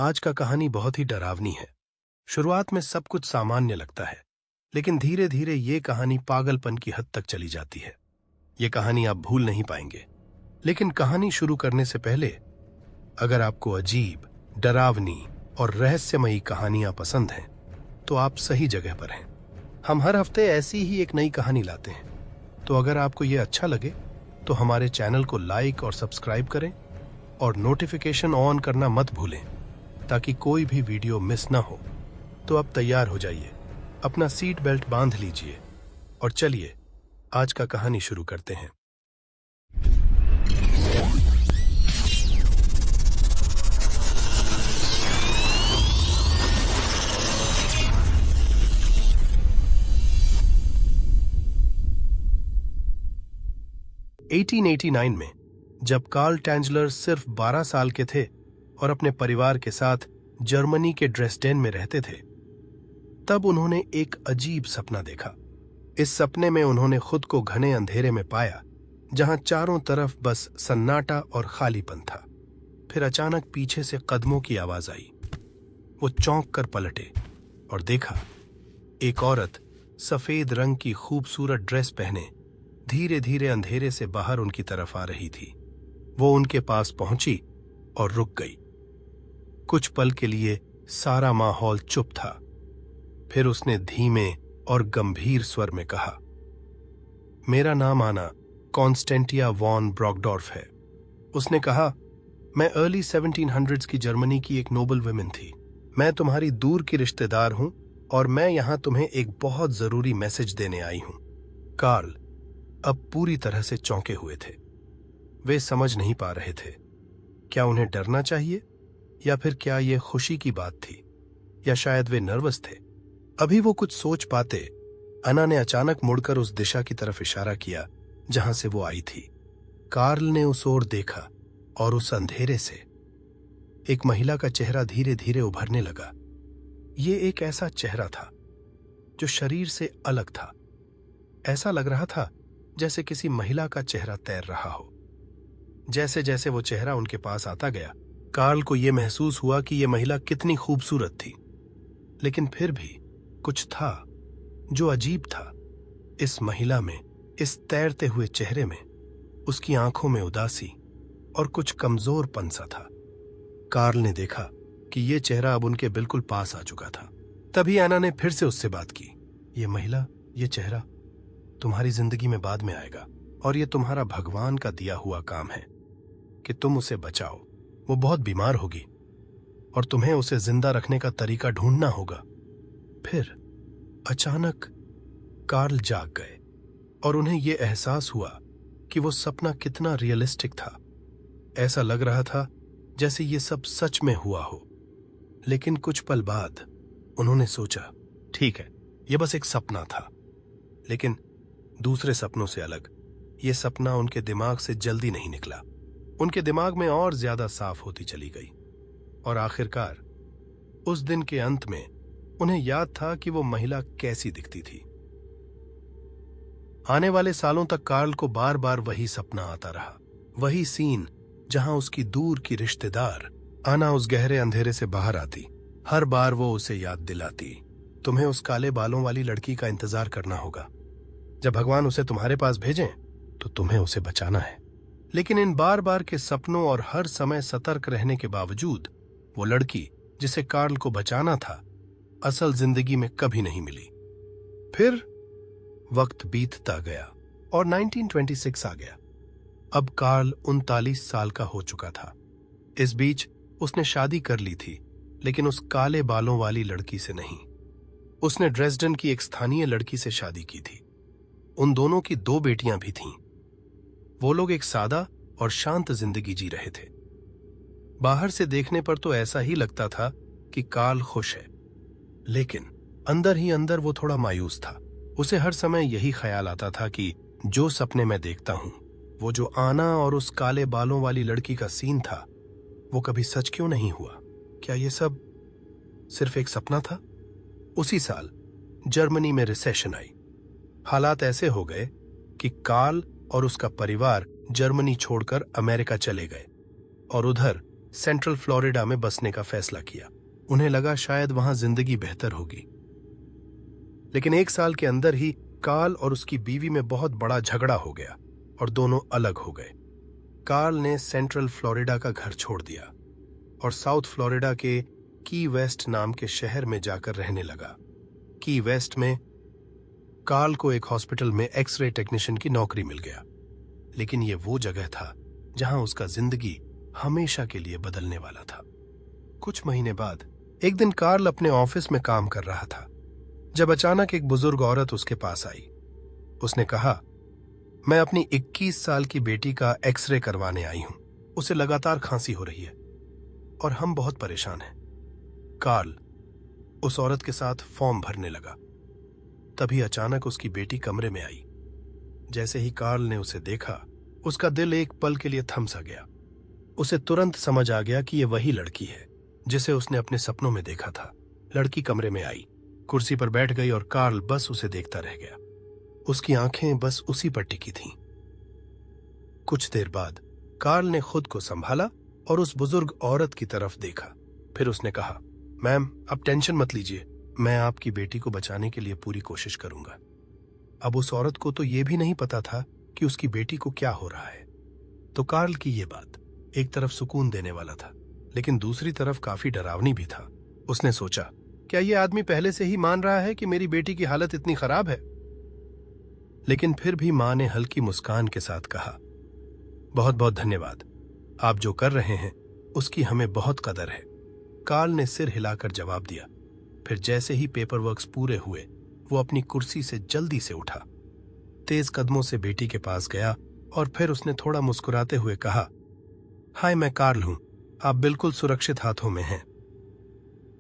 आज का कहानी बहुत ही डरावनी है। शुरुआत में सब कुछ सामान्य लगता है, लेकिन धीरे धीरे ये कहानी पागलपन की हद तक चली जाती है। ये कहानी आप भूल नहीं पाएंगे। लेकिन कहानी शुरू करने से पहले, अगर आपको अजीब, डरावनी और रहस्यमयी कहानियां पसंद हैं, तो आप सही जगह पर हैं। हम हर हफ्ते ऐसी ही एक नई कहानी लाते हैं। तो अगर आपको ये अच्छा लगे, तो हमारे चैनल को लाइक और सब्सक्राइब करें और नोटिफिकेशन ऑन करना मत भूलें, ताकि कोई भी वीडियो मिस ना हो। तो अब तैयार हो जाइए, अपना सीट बेल्ट बांध लीजिए और चलिए आज का कहानी शुरू करते हैं। (1889) में जब कार्ल टैंजलर सिर्फ 12 साल के थे और अपने परिवार के साथ जर्मनी के ड्रेसडेन में रहते थे, तब उन्होंने एक अजीब सपना देखा। इस सपने में उन्होंने खुद को घने अंधेरे में पाया, जहां चारों तरफ बस सन्नाटा और खालीपन था। फिर अचानक पीछे से कदमों की आवाज आई। वो चौंक कर पलटे और देखा, एक औरत सफेद रंग की खूबसूरत ड्रेस पहने धीरे धीरे अंधेरे से बाहर उनकी तरफ आ रही थी। वो उनके पास पहुंची और रुक गई। कुछ पल के लिए सारा माहौल चुप था। फिर उसने धीमे और गंभीर स्वर में कहा, मेरा नाम आना कॉन्स्टेंटिया वॉन ब्रॉकडॉर्फ है। उसने कहा, मैं अर्ली 1700s की जर्मनी की एक नोबल वुमेन थी। मैं तुम्हारी दूर की रिश्तेदार हूं और मैं यहां तुम्हें एक बहुत जरूरी मैसेज देने आई हूं। कार्ल अब पूरी तरह से चौंके हुए थे। वे समझ नहीं पा रहे थे, क्या उन्हें डरना चाहिए या फिर क्या यह खुशी की बात थी, या शायद वे नर्वस थे। अभी वो कुछ सोच पाते, अन्ना ने अचानक मुड़कर उस दिशा की तरफ इशारा किया जहां से वो आई थी। कार्ल ने उस ओर देखा और उस अंधेरे से एक महिला का चेहरा धीरे धीरे उभरने लगा। ये एक ऐसा चेहरा था जो शरीर से अलग था। ऐसा लग रहा था जैसे किसी महिला का चेहरा तैर रहा हो। जैसे जैसे वो चेहरा उनके पास आता गया, कार्ल को यह महसूस हुआ कि यह महिला कितनी खूबसूरत थी। लेकिन फिर भी कुछ था जो अजीब था। इस महिला में, इस तैरते हुए चेहरे में, उसकी आंखों में उदासी और कुछ कमजोरपन सा था। कार्ल ने देखा कि यह चेहरा अब उनके बिल्कुल पास आ चुका था। तभी अन्ना ने फिर से उससे बात की। यह महिला, यह चेहरा तुम्हारी जिंदगी में बाद में आएगा, और यह तुम्हारा भगवान का दिया हुआ काम है कि तुम उसे बचाओ। वो बहुत बीमार होगी और तुम्हें उसे जिंदा रखने का तरीका ढूंढना होगा। फिर अचानक कार्ल जाग गए और उन्हें यह एहसास हुआ कि वो सपना कितना रियलिस्टिक था। ऐसा लग रहा था जैसे ये सब सच में हुआ हो। लेकिन कुछ पल बाद उन्होंने सोचा, ठीक है, यह बस एक सपना था। लेकिन दूसरे सपनों से अलग यह सपना उनके दिमाग से जल्दी नहीं निकला। उनके दिमाग में और ज्यादा साफ होती चली गई, और आखिरकार उस दिन के अंत में उन्हें याद था कि वो महिला कैसी दिखती थी। आने वाले सालों तक कार्ल को बार बार वही सपना आता रहा। वही सीन जहां उसकी दूर की रिश्तेदार अन्ना उस गहरे अंधेरे से बाहर आती। हर बार वो उसे याद दिलाती, तुम्हें उस काले बालों वाली लड़की का इंतजार करना होगा। जब भगवान उसे तुम्हारे पास भेजें तो तुम्हें उसे बचाना है। लेकिन इन बार बार के सपनों और हर समय सतर्क रहने के बावजूद वो लड़की जिसे कार्ल को बचाना था, असल जिंदगी में कभी नहीं मिली। फिर वक्त बीतता गया और 1926 आ गया। अब कार्ल 39 साल का हो चुका था। इस बीच उसने शादी कर ली थी, लेकिन उस काले बालों वाली लड़की से नहीं। उसने ड्रेसडन की एक स्थानीय लड़की से शादी की थी। उन दोनों की 2 बेटियां भी थीं। वो लोग एक सादा और शांत जिंदगी जी रहे थे। बाहर से देखने पर तो ऐसा ही लगता था कि कार्ल खुश है, लेकिन अंदर ही अंदर वो थोड़ा मायूस था। उसे हर समय यही ख्याल आता था कि जो सपने मैं देखता हूं, वो जो अन्ना और उस काले बालों वाली लड़की का सीन था, वो कभी सच क्यों नहीं हुआ? क्या ये सब सिर्फ एक सपना था? उसी साल जर्मनी में रिसेशन आई। हालात ऐसे हो गए कि कार्ल और उसका परिवार जर्मनी छोड़कर अमेरिका चले गए और उधर सेंट्रल फ्लोरिडा में बसने का फैसला किया। उन्हें लगा शायद वहां जिंदगी बेहतर होगी। लेकिन 1 साल के अंदर ही कार्ल और उसकी बीवी में बहुत बड़ा झगड़ा हो गया और दोनों अलग हो गए। कार्ल ने सेंट्रल फ्लोरिडा का घर छोड़ दिया और साउथ फ्लोरिडा के की वेस्ट नाम के शहर में जाकर रहने लगा। की वेस्ट में कार्ल को एक हॉस्पिटल में एक्सरे टेक्नीशियन की नौकरी मिल गया, लेकिन यह वो जगह था जहां उसका जिंदगी हमेशा के लिए बदलने वाला था। कुछ महीने बाद एक दिन कार्ल अपने ऑफिस में काम कर रहा था जब अचानक एक बुजुर्ग औरत उसके पास आई। उसने कहा, मैं अपनी 21 साल की बेटी का एक्सरे करवाने आई हूं। उसे लगातार खांसी हो रही है और हम बहुत परेशान हैं। कार्ल उस औरत के साथ फॉर्म भरने लगा। तभी अचानक उसकी बेटी कमरे में आई। जैसे ही कार्ल ने उसे देखा, उसका दिल एक पल के लिए थम सा गया। उसे तुरंत समझ आ गया कि यह वही लड़की है जिसे उसने अपने सपनों में देखा था। लड़की कमरे में आई, कुर्सी पर बैठ गई और कार्ल बस उसे देखता रह गया। उसकी आंखें बस उसी पर टिकी थीं। कुछ देर बाद कार्ल ने खुद को संभाला और उस बुजुर्ग औरत की तरफ देखा। फिर उसने कहा, मैम, आप टेंशन मत लीजिए, मैं आपकी बेटी को बचाने के लिए पूरी कोशिश करूंगा। अब उस औरत को तो यह भी नहीं पता था कि उसकी बेटी को क्या हो रहा है। तो कार्ल की यह बात एक तरफ सुकून देने वाला था, लेकिन दूसरी तरफ काफी डरावनी भी था। उसने सोचा, क्या यह आदमी पहले से ही मान रहा है कि मेरी बेटी की हालत इतनी खराब है? लेकिन फिर भी मां ने हल्की मुस्कान के साथ कहा, बहुत बहुत धन्यवाद, आप जो कर रहे हैं उसकी हमें बहुत कदर है। कार्ल ने सिर हिलाकर जवाब दिया। फिर जैसे ही पेपरवर्क्स पूरे हुए, वो अपनी कुर्सी से जल्दी से उठा, तेज कदमों से बेटी के पास गया और फिर उसने थोड़ा मुस्कुराते हुए कहा, हाय, मैं कार्ल हूं, आप बिल्कुल सुरक्षित हाथों में हैं।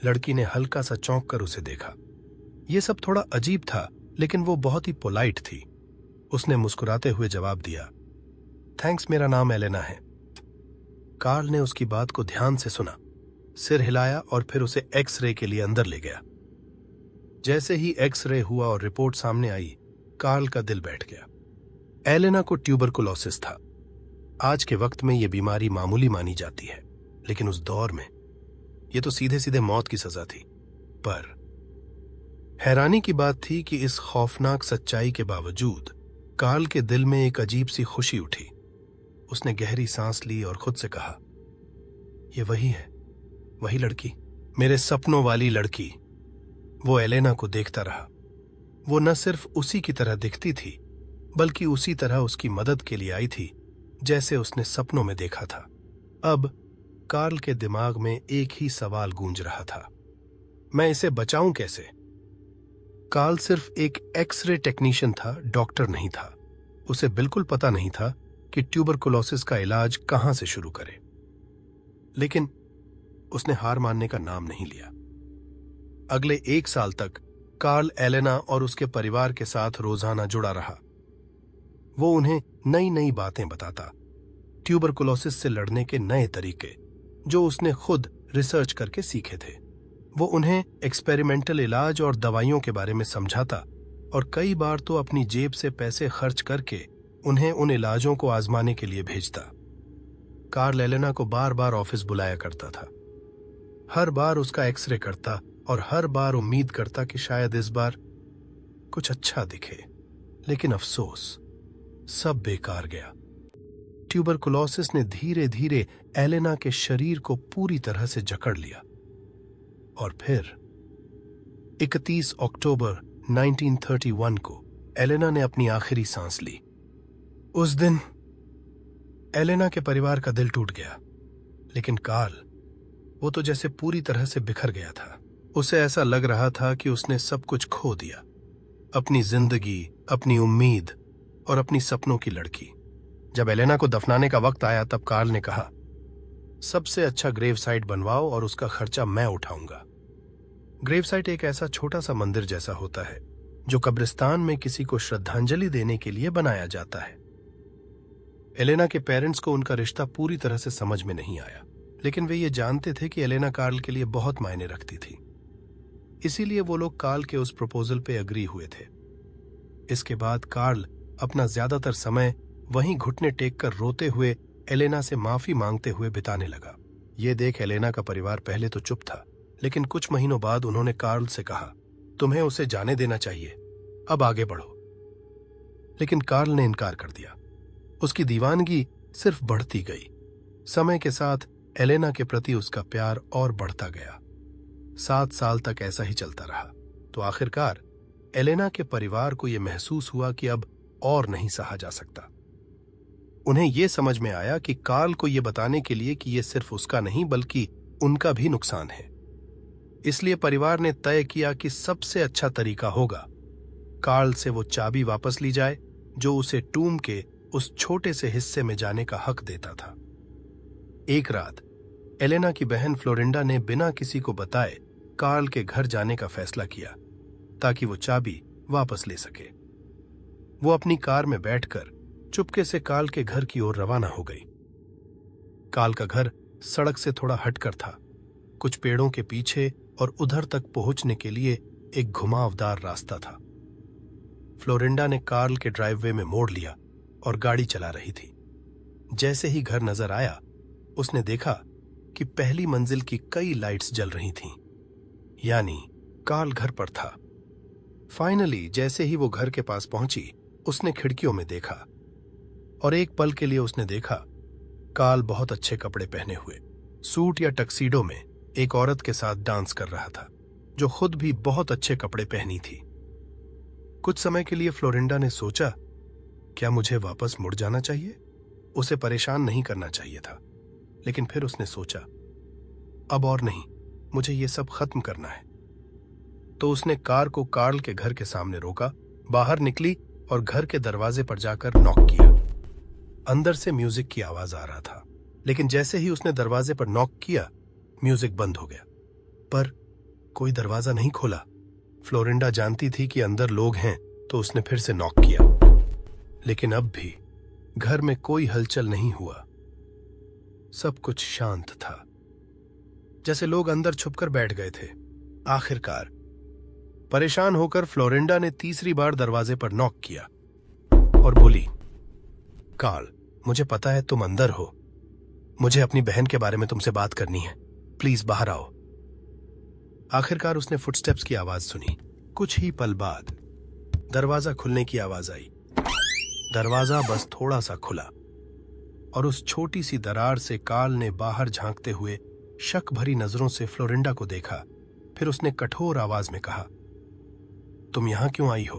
लड़की ने हल्का सा चौंक कर उसे देखा। यह सब थोड़ा अजीब था, लेकिन वो बहुत ही पोलाइट थी। उसने मुस्कुराते हुए जवाब दिया, थैंक्स, मेरा नाम एलेना है। कार्ल ने उसकी बात को ध्यान से सुना, सिर हिलाया और फिर उसे एक्सरे के लिए अंदर ले गया। जैसे ही एक्सरे हुआ और रिपोर्ट सामने आई, कार्ल का दिल बैठ गया। एलेना को ट्यूबरकुलोसिस था। आज के वक्त में यह बीमारी मामूली मानी जाती है, लेकिन उस दौर में यह तो सीधे सीधे मौत की सजा थी। पर हैरानी की बात थी कि इस खौफनाक सच्चाई के बावजूद कार्ल के दिल में एक अजीब सी खुशी उठी। उसने गहरी सांस ली और खुद से कहा, यह वही है, वही लड़की, मेरे सपनों वाली लड़की। वो एलेना को देखता रहा। वो न सिर्फ उसी की तरह दिखती थी, बल्कि उसी तरह उसकी मदद के लिए आई थी जैसे उसने सपनों में देखा था। अब कार्ल के दिमाग में एक ही सवाल गूंज रहा था, मैं इसे बचाऊं कैसे? कार्ल सिर्फ एक एक्सरे टेक्नीशियन था, डॉक्टर नहीं था। उसे बिल्कुल पता नहीं था कि ट्यूबरकुलोसिस का इलाज कहां से शुरू करे। लेकिन उसने हार मानने का नाम नहीं लिया। अगले 1 साल तक कार्ल एलेना और उसके परिवार के साथ रोजाना जुड़ा रहा। वो उन्हें नई नई बातें बताता, ट्यूबरकुलोसिस से लड़ने के नए तरीके जो उसने खुद रिसर्च करके सीखे थे। वो उन्हें एक्सपेरिमेंटल इलाज और दवाइयों के बारे में समझाता और कई बार तो अपनी जेब से पैसे खर्च करके उन्हें उन इलाजों को आजमाने के लिए भेजता। कार्ल एलेना को बार बार ऑफिस बुलाया करता था। हर बार उसका एक्सरे करता और हर बार उम्मीद करता कि शायद इस बार कुछ अच्छा दिखे। लेकिन अफसोस, सब बेकार गया। ट्यूबरकुलोसिस ने धीरे धीरे एलेना के शरीर को पूरी तरह से जकड़ लिया और फिर 31 अक्टूबर 1931 को एलेना ने अपनी आखिरी सांस ली। उस दिन एलेना के परिवार का दिल टूट गया, लेकिन कार्ल, वो तो जैसे पूरी तरह से बिखर गया था। उसे ऐसा लग रहा था कि उसने सब कुछ खो दिया, अपनी जिंदगी, अपनी उम्मीद और अपनी सपनों की लड़की। जब एलेना को दफनाने का वक्त आया, तब कार्ल ने कहा, सबसे अच्छा ग्रेव साइट बनवाओ और उसका खर्चा मैं उठाऊंगा। ग्रेव साइट एक ऐसा छोटा सा मंदिर जैसा होता है जो कब्रिस्तान में किसी को श्रद्धांजलि देने के लिए बनाया जाता है। एलेना के पेरेंट्स को उनका रिश्ता पूरी तरह से समझ में नहीं आया, लेकिन वे ये जानते थे कि एलेना कार्ल के लिए बहुत मायने रखती थी। इसीलिए वो लोग कार्ल के उस प्रपोजल पे अग्री हुए थे। इसके बाद कार्ल अपना ज्यादातर समय वहीं घुटने टेक कर रोते हुए एलेना से माफी मांगते हुए बिताने लगा। ये देख एलेना का परिवार पहले तो चुप था, लेकिन कुछ महीनों बाद उन्होंने कार्ल से कहा, तुम्हें उसे जाने देना चाहिए, अब आगे बढ़ो। लेकिन कार्ल ने इनकार कर दिया। उसकी दीवानगी सिर्फ बढ़ती गई। समय के साथ एलेना के प्रति उसका प्यार और बढ़ता गया। 7 साल तक ऐसा ही चलता रहा। तो आखिरकार एलेना के परिवार को यह महसूस हुआ कि अब और नहीं सहा जा सकता। उन्हें यह समझ में आया कि कार्ल को यह बताने के लिए कि यह सिर्फ उसका नहीं बल्कि उनका भी नुकसान है। इसलिए परिवार ने तय किया कि सबसे अच्छा तरीका होगा कार्ल से वो चाबी वापस ली जाए जो उसे टूम के उस छोटे से हिस्से में जाने का हक देता था। एक रात एलेना की बहन फ्लोरिंडा ने बिना किसी को बताए कार्ल के घर जाने का फैसला किया ताकि वो चाबी वापस ले सके। वो अपनी कार में बैठकर चुपके से कार्ल के घर की ओर रवाना हो गई। कार्ल का घर सड़क से थोड़ा हटकर था, कुछ पेड़ों के पीछे, और उधर तक पहुंचने के लिए एक घुमावदार रास्ता था। फ्लोरिंडा ने कार्ल के ड्राइववे में मोड़ लिया और गाड़ी चला रही थी। जैसे ही घर नजर आया, उसने देखा कि पहली मंजिल की कई लाइट्स जल रही थीं, यानी कार्ल घर पर था। फाइनली जैसे ही वो घर के पास पहुंची, उसने खिड़कियों में देखा और एक पल के लिए उसने देखा कार्ल बहुत अच्छे कपड़े पहने हुए सूट या टक्सीडो में एक औरत के साथ डांस कर रहा था जो खुद भी बहुत अच्छे कपड़े पहनी थी। कुछ समय के लिए फ्लोरिंडा ने सोचा, क्या मुझे वापस मुड़ जाना चाहिए? उसे परेशान नहीं करना चाहिए था। लेकिन फिर उसने सोचा, अब और नहीं, मुझे ये सब खत्म करना है। तो उसने कार को कार्ल के घर के सामने रोका, बाहर निकली और घर के दरवाजे पर जाकर नॉक किया। अंदर से म्यूजिक की आवाज आ रहा था, लेकिन जैसे ही उसने दरवाजे पर नॉक किया, म्यूजिक बंद हो गया। पर कोई दरवाजा नहीं खोला। फ्लोरिंडा जानती थी कि अंदर लोग हैं, तो उसने फिर से नॉक किया, लेकिन अब भी घर में कोई हलचल नहीं हुआ। सब कुछ शांत था, जैसे लोग अंदर छुपकर बैठ गए थे। आखिरकार परेशान होकर फ्लोरिंडा ने तीसरी बार दरवाजे पर नॉक किया और बोली, कार्ल, मुझे पता है तुम अंदर हो। मुझे अपनी बहन के बारे में तुमसे बात करनी है, प्लीज बाहर आओ। आखिरकार उसने फुटस्टेप्स की आवाज सुनी। कुछ ही पल बाद दरवाजा खुलने की आवाज आई। दरवाजा बस थोड़ा सा खुला और उस छोटी सी दरार से कार्ल ने बाहर झांकते हुए शक भरी नजरों से फ्लोरिंडा को देखा। फिर उसने कठोर आवाज में कहा, तुम यहां क्यों आई हो?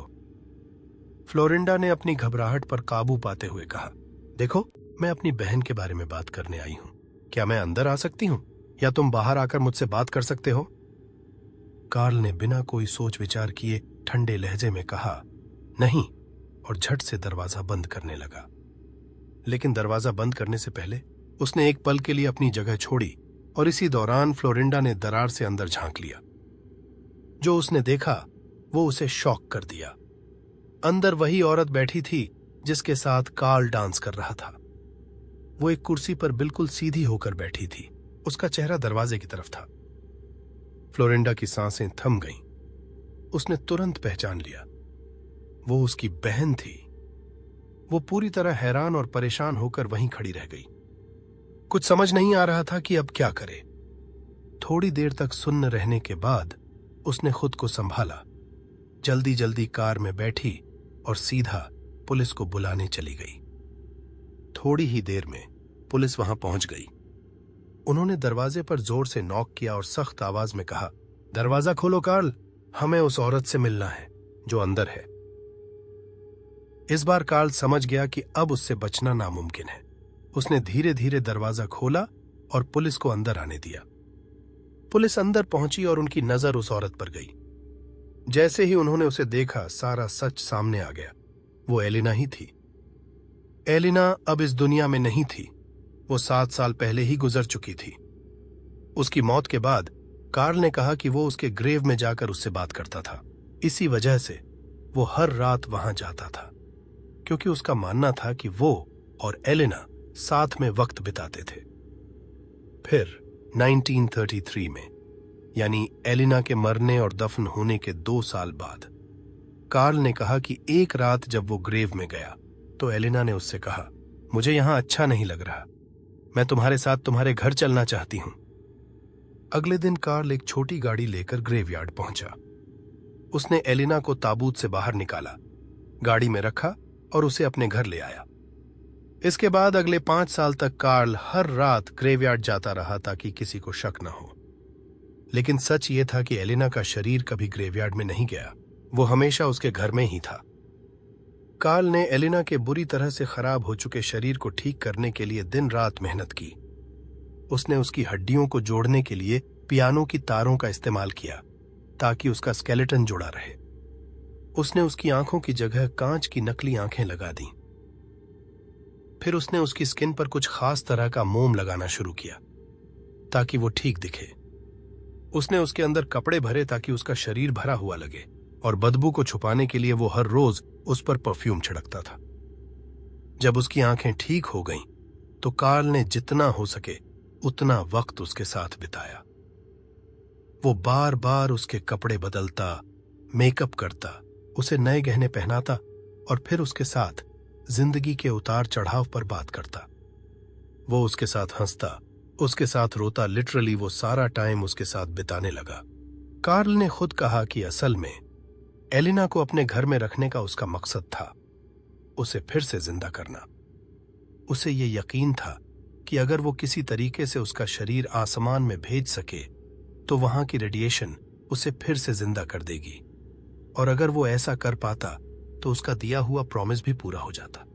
फ्लोरिंडा ने अपनी घबराहट पर काबू पाते हुए कहा, देखो, मैं अपनी बहन के बारे में बात करने आई हूं। क्या मैं अंदर आ सकती हूं या तुम बाहर आकर मुझसे बात कर सकते हो? कार्ल ने बिना कोई सोच विचार किए ठंडे लहजे में कहा, नहीं, और झट से दरवाजा बंद करने लगा। लेकिन दरवाजा बंद करने से पहले उसने एक पल के लिए अपनी जगह छोड़ी और इसी दौरान फ्लोरिंडा ने दरार से अंदर झांक लिया। जो उसने देखा वो उसे शॉक कर दिया। अंदर वही औरत बैठी थी जिसके साथ कार्ल डांस कर रहा था। वो एक कुर्सी पर बिल्कुल सीधी होकर बैठी थी। उसका चेहरा दरवाजे की तरफ था। फ्लोरिंडा की सांसें थम गईं। उसने तुरंत पहचान लिया, वो उसकी बहन थी। वो पूरी तरह हैरान और परेशान होकर वहीं खड़ी रह गई। कुछ समझ नहीं आ रहा था कि अब क्या करे। थोड़ी देर तक सुन्न रहने के बाद उसने खुद को संभाला, जल्दी जल्दी कार में बैठी और सीधा पुलिस को बुलाने चली गई। थोड़ी ही देर में पुलिस वहां पहुंच गई। उन्होंने दरवाजे पर जोर से नॉक किया और सख्त आवाज में कहा, दरवाजा खोलो कार्ल, हमें उस औरत से मिलना है जो अंदर है। इस बार कार्ल समझ गया कि अब उससे बचना नामुमकिन है। उसने धीरे धीरे दरवाजा खोला और पुलिस को अंदर आने दिया। पुलिस अंदर पहुंची और उनकी नजर उस औरत पर गई। जैसे ही उन्होंने उसे देखा, सारा सच सामने आ गया। वो एलिना ही थी। एलिना अब इस दुनिया में नहीं थी। वो 7 साल पहले ही गुजर चुकी थी। उसकी मौत के बाद कार्ल ने कहा कि वो उसके ग्रेव में जाकर उससे बात करता था। इसी वजह से वो हर रात वहां जाता था, क्योंकि उसका मानना था कि वो और एलिना साथ में वक्त बिताते थे। फिर 1933 में, यानी एलिना के मरने और दफन होने के 2 साल बाद, कार्ल ने कहा कि एक रात जब वो ग्रेव में गया तो एलिना ने उससे कहा, मुझे यहां अच्छा नहीं लग रहा, मैं तुम्हारे साथ तुम्हारे घर चलना चाहती हूं। अगले दिन कार्ल एक छोटी गाड़ी लेकर ग्रेवयार्ड पहुंचा। उसने एलिना को ताबूत से बाहर निकाला, गाड़ी में रखा और उसे अपने घर ले आया। इसके बाद अगले 5 साल तक कार्ल हर रात ग्रेवयार्ड जाता रहा ताकि किसी को शक न हो। लेकिन सच ये था कि एलिना का शरीर कभी ग्रेवयार्ड में नहीं गया, वो हमेशा उसके घर में ही था। कार्ल ने एलिना के बुरी तरह से खराब हो चुके शरीर को ठीक करने के लिए दिन रात मेहनत की। उसने उसकी हड्डियों को जोड़ने के लिए पियानो की तारों का इस्तेमाल किया ताकि उसका स्केलेटन जुड़ा रहे। उसने उसकी आंखों की जगह कांच की नकली आंखें लगा दी। फिर उसने उसकी स्किन पर कुछ खास तरह का मोम लगाना शुरू किया ताकि वो ठीक दिखे। उसने उसके अंदर कपड़े भरे ताकि उसका शरीर भरा हुआ लगे, और बदबू को छुपाने के लिए वो हर रोज उस पर परफ्यूम छिड़कता था। जब उसकी आंखें ठीक हो गईं, तो कार्ल ने जितना हो सके उतना वक्त उसके साथ बिताया। वो बार बार उसके कपड़े बदलता, मेकअप करता, उसे नए गहने पहनाता और फिर उसके साथ जिंदगी के उतार चढ़ाव पर बात करता। वो उसके साथ हंसता, उसके साथ रोता, लिटरली वो सारा टाइम उसके साथ बिताने लगा। कार्ल ने खुद कहा कि असल में एलिना को अपने घर में रखने का उसका मकसद था उसे फिर से जिंदा करना। उसे ये यकीन था कि अगर वो किसी तरीके से उसका शरीर आसमान में भेज सके तो वहां की रेडिएशन उसे फिर से जिंदा कर देगी, और अगर वो ऐसा कर पाता तो उसका दिया हुआ प्रॉमिस भी पूरा हो जाता।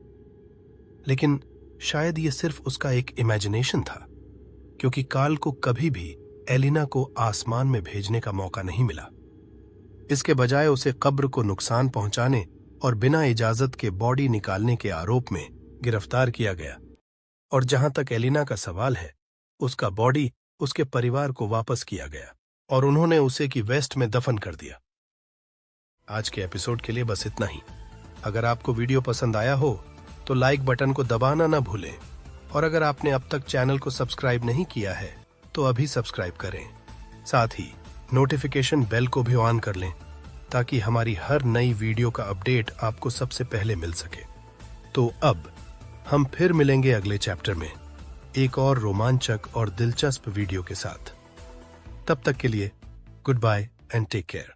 लेकिन शायद ये सिर्फ उसका एक इमेजिनेशन था, क्योंकि कार्ल को कभी भी एलिना को आसमान में भेजने का मौका नहीं मिला। इसके बजाय उसे कब्र को नुकसान पहुंचाने और बिना इजाजत के बॉडी निकालने के आरोप में गिरफ्तार किया गया। और जहां तक एलिना का सवाल है, उसका बॉडी उसके परिवार को वापस किया गया और उन्होंने उसे की वेस्ट में दफन कर दिया। आज के एपिसोड के लिए बस इतना ही। अगर आपको वीडियो पसंद आया हो तो लाइक बटन को दबाना ना भूलें, और अगर आपने अब तक चैनल को सब्सक्राइब नहीं किया है तो अभी सब्सक्राइब करें। साथ ही नोटिफिकेशन बेल को भी ऑन कर लें ताकि हमारी हर नई वीडियो का अपडेट आपको सबसे पहले मिल सके। तो अब हम फिर मिलेंगे अगले चैप्टर में एक और रोमांचक और दिलचस्प वीडियो के साथ। तब तक के लिए good bye and take care.